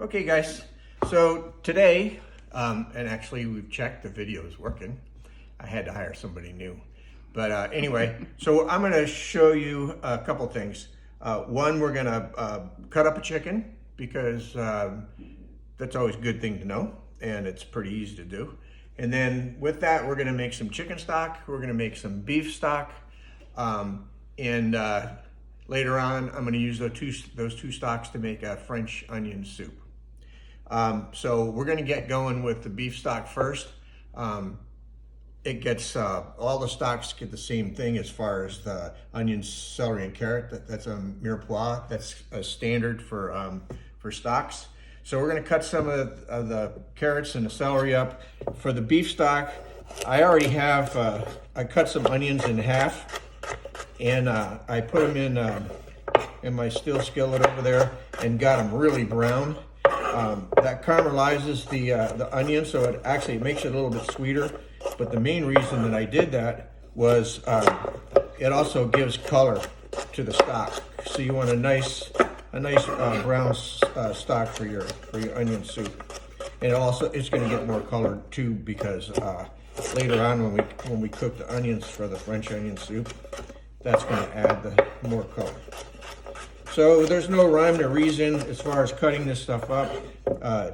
Okay guys, so today, and actually we've checked the video is working. I had to hire somebody new. But anyway, so I'm gonna show you a couple things. One, we're gonna cut up a chicken because that's always a good thing to know and it's pretty easy to do. And then with that, we're gonna make some chicken stock, we're gonna make some beef stock, and later on, I'm gonna use those two stocks to make a French onion soup. So we're gonna get going with the beef stock first. It gets, all the stocks get the same thing as far as the onions, celery, and carrot. That's a mirepoix, that's a standard for stocks. So we're gonna cut some of the carrots and the celery up. For the beef stock, I already have, I cut some onions in half and I put them in my steel skillet over there and got them really brown. That caramelizes the onion, so it actually makes it a little bit sweeter. But the main reason that I did that was it also gives color to the stock. So you want a nice brown stock for your onion soup. And it's going to get more color too, because later on when we cook the onions for the French onion soup, that's going to add the more color. So there's no rhyme or reason as far as cutting this stuff up. I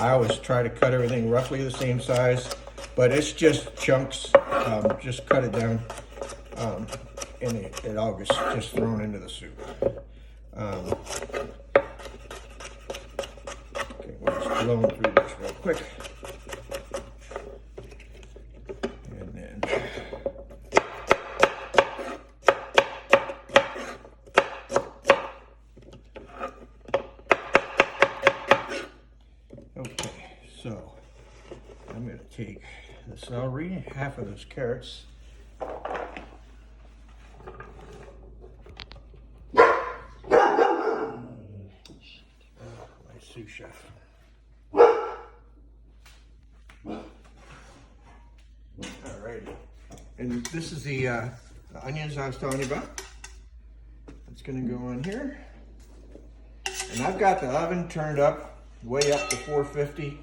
always try to cut everything roughly the same size, but it's just chunks. Just cut it down, and it all gets just thrown into the soup. Okay, we're just blowing through this real quick. And then okay, so I'm going to take the celery, half of those carrots, my sous chef. Alrighty, and this is the onions I was telling you about. It's going to go on here, and I've got the oven turned up way up to 450.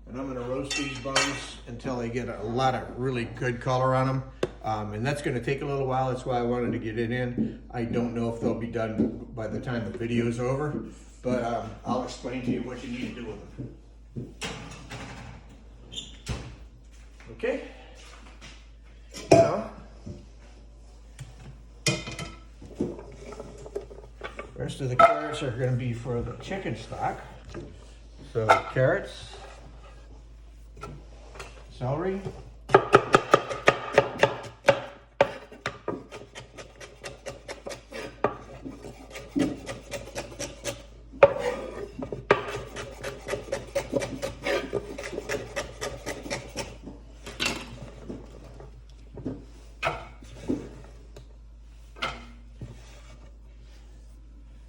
And I'm gonna roast these bones until they get a lot of really good color on them. And that's gonna take a little while. That's why I wanted to get it in. I don't know if they'll be done by the time the video's over, but I'll explain to you what you need to do with them. Okay. Now, the rest of the carrots are gonna be for the chicken stock. So carrots, celery,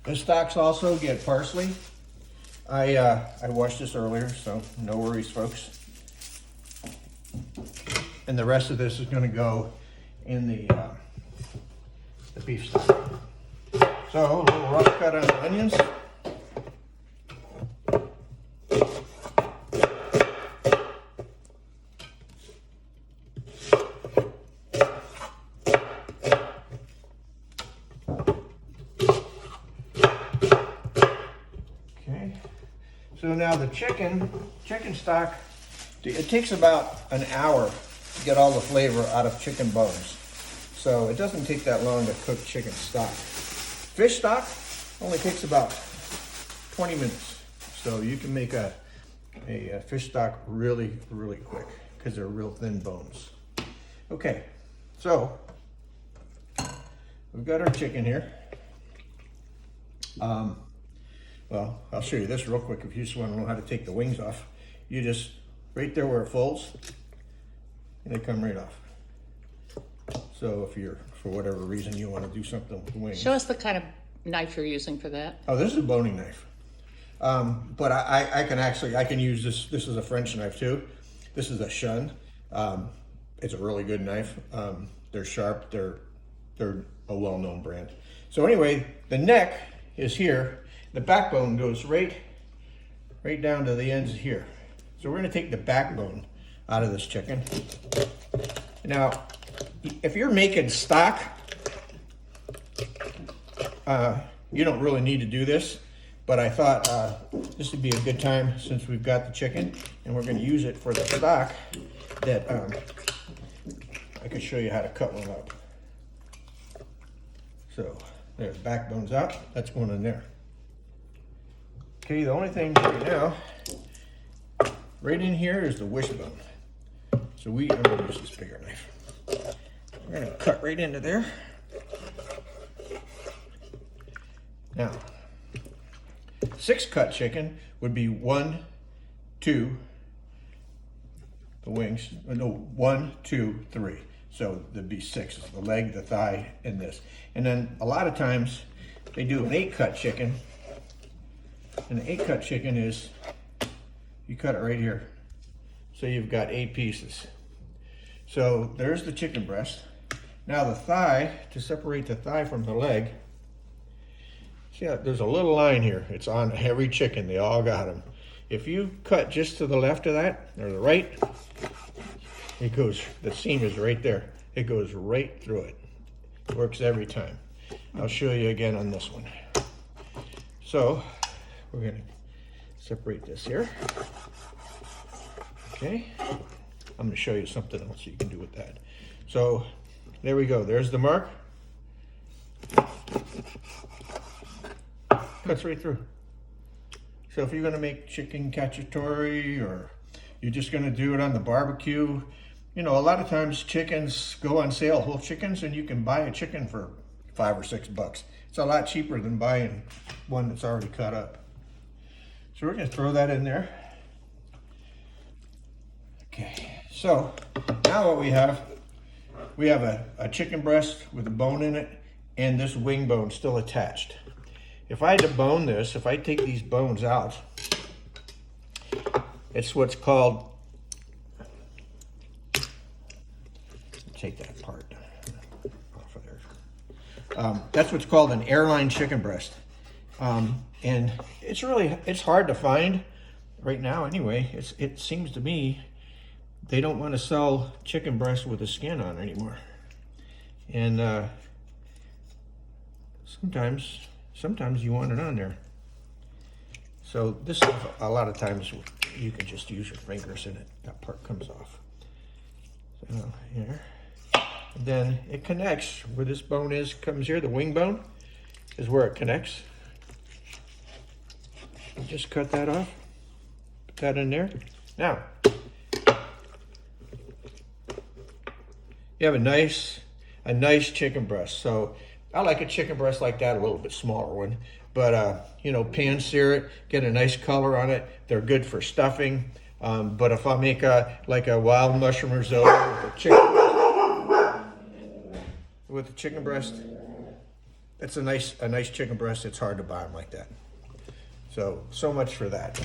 the stocks also get parsley. I washed this earlier, so no worries, folks. And the rest of this is going to go in the beef stock. So a little rough cut on the onions. Okay. So now the chicken stock, it takes about an hour to get all the flavor out of chicken bones. So it doesn't take that long to cook chicken stock. Fish stock only takes about 20 minutes. So you can make a fish stock really, really quick because they're real thin bones. Okay, so we've got our chicken here. Well, I'll show you this real quick if you just want to know how to take the wings off. You just, right there where it folds, and they come right off. So if you're, for whatever reason, you want to do something with the wings. Show us the kind of knife you're using for that. Oh, this is a boning knife. But I can use this. This is a French knife too. This is a Shun. It's a really good knife. They're sharp. They're a well-known brand. So anyway, the neck is here. The backbone goes right right down to the ends here. So we're gonna take the backbone out of this chicken. Now, if you're making stock, you don't really need to do this, but I thought this would be a good time since we've got the chicken and we're gonna use it for the stock that I could show you how to cut one up. So there, the backbone's out, that's going in there. Okay, the only thing right now, right in here is the wishbone. So I'm gonna use this bigger knife. We're gonna cut right into there. Now, 6-cut chicken would be 1, 2, the wings, no, 1, 2, 3. So there'd be 6, the leg, the thigh, and this. And then a lot of times they do an 8-cut chicken. And an 8-cut chicken is, you cut it right here. So you've got 8 pieces. So there's the chicken breast. Now the thigh, to separate the thigh from the leg, see how there's a little line here. It's on every chicken, they all got them. If you cut just to the left of that, or the right, it goes, the seam is right there. It goes right through it. It works every time. I'll show you again on this one. So, we're gonna separate this here. Okay, I'm gonna show you something else you can do with that. So, there we go, there's the mark. Cuts right through. So if you're gonna make chicken cacciatore or you're just gonna do it on the barbecue, you know, a lot of times chickens go on sale, whole chickens, and you can buy a chicken for $5 or $6. It's a lot cheaper than buying one that's already cut up. So we're gonna throw that in there. Okay, so now what we have a chicken breast with a bone in it and this wing bone still attached. If I had to bone this, if I take these bones out, it's what's called, take that part off of there. That's what's called an airline chicken breast. And it's hard to find right now anyway. It seems to me they don't want to sell chicken breast with the skin on anymore. And sometimes you want it on there. So this stuff, a lot of times you can just use your fingers and that part comes off. So here, and then it connects where this bone comes here, the wing bone is where it connects. You just cut that off, put that in there. Now, you have a nice chicken breast. So I like a chicken breast like that, a little bit smaller one. But, you know, pan sear it, get a nice color on it. They're good for stuffing. But if I make like a wild mushroom risotto with the chicken breast, it's a nice chicken breast. It's hard to buy them like that. So much for that.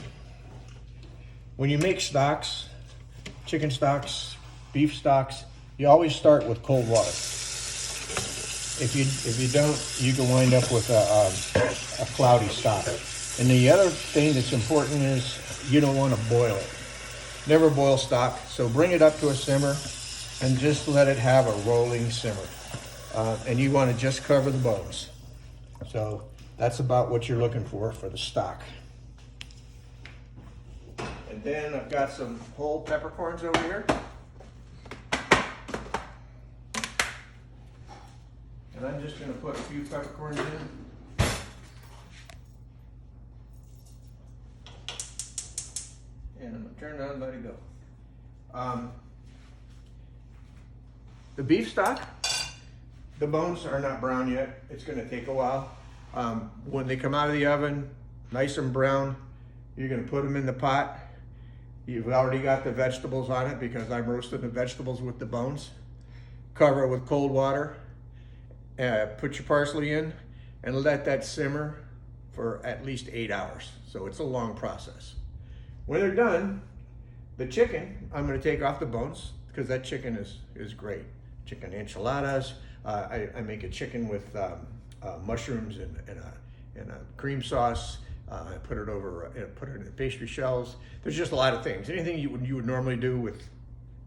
When you make stocks, chicken stocks, beef stocks, you always start with cold water. If you don't, you can wind up with a cloudy stock. And the other thing that's important is you don't want to boil it. Never boil stock. So bring it up to a simmer and just let it have a rolling simmer. And you want to just cover the bones. So that's about what you're looking for the stock. And then I've got some whole peppercorns over here. And I'm just going to put a few peppercorns in. And I'm going to turn it on and let it go. The beef stock, the bones are not brown yet. It's going to take a while. When they come out of the oven, nice and brown, you're going to put them in the pot. You've already got the vegetables on it because I'm roasting the vegetables with the bones. Cover it with cold water. Put your parsley in and let that simmer for at least 8 hours. So it's a long process. When they're done, the chicken, I'm going to take off the bones because that chicken is great. Chicken enchiladas. I make a chicken with mushrooms and a cream sauce. Put it over, put it in the pastry shells. There's just a lot of things. Anything you would normally do with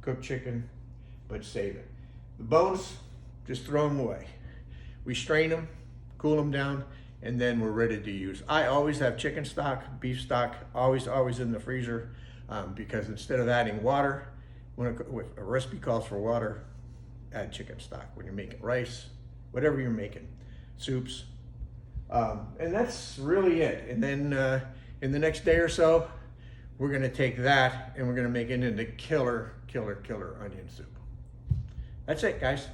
cooked chicken, but save it. The bones, just throw them away. We strain them, cool them down, and then we're ready to use. I always have chicken stock, beef stock, always in the freezer, because instead of adding water, when a recipe calls for water, add chicken stock. When you're making rice, whatever you're making, soups, and that's really it. And then in the next day or so, we're gonna take that and we're gonna make it into killer onion soup. That's it, guys.